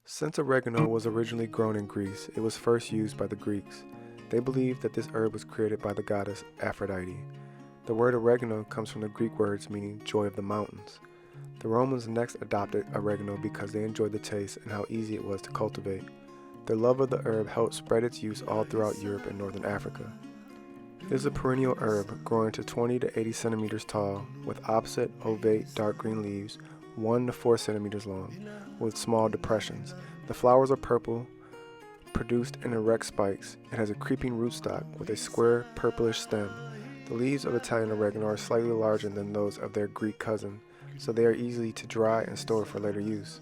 Since oregano was originally grown in Greece, it was first used by the Greeks. They believed that this herb was created by the goddess Aphrodite. The word oregano comes from the Greek words meaning joy of the mountains. The Romans next adopted oregano because they enjoyed the taste and how easy it was to cultivate. Their love of the herb helped spread its use all throughout Europe and northern Africa. It is a perennial herb growing to 20 to 80 centimeters tall with opposite ovate dark green leaves 1 to 4 centimeters long, with small depressions. The flowers are purple, produced in erect spikes. It has a creeping rootstock with a square purplish stem. The leaves of Italian oregano are slightly larger than those of their Greek cousin, so they are easy to dry and store for later use.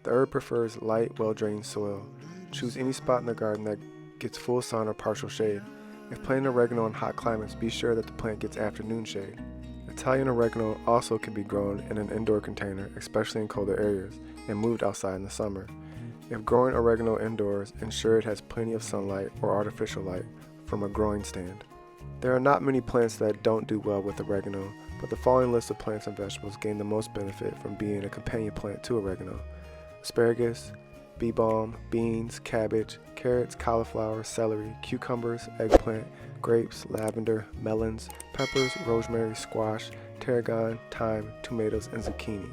The herb prefers light, well-drained soil. Choose any spot in the garden that gets full sun or partial shade. If planting oregano in hot climates, be sure that the plant gets afternoon shade. Italian oregano also can be grown in an indoor container, especially in colder areas, and moved outside in the summer. If growing oregano indoors, ensure it has plenty of sunlight or artificial light from a growing stand. There are not many plants that don't do well with oregano, but the following list of plants and vegetables gain the most benefit from being a companion plant to oregano: asparagus, bee balm, beans, cabbage, carrots, cauliflower, celery, cucumbers, eggplant, grapes, lavender, melons, peppers, rosemary, squash, tarragon, thyme, tomatoes, and zucchini.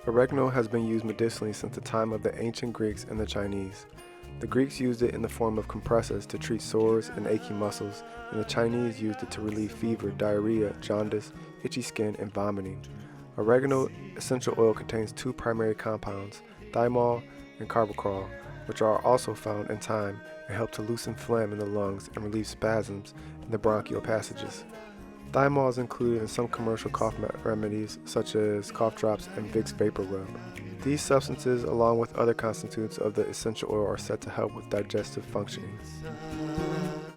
Oregano has been used medicinally since the time of the ancient Greeks and the Chinese. The Greeks used it in the form of compresses to treat sores and achy muscles, and the Chinese used it to relieve fever, diarrhea, jaundice, itchy skin, and vomiting. Oregano essential oil contains 2 primary compounds, thymol and carboxyl, which are also found in thyme and help to loosen phlegm in the lungs and relieve spasms in the bronchial passages. Thymol is included in some commercial cough remedies such as cough drops and Vicks Vapor Rub. These substances, along with other constituents of the essential oil, are said to help with digestive functioning.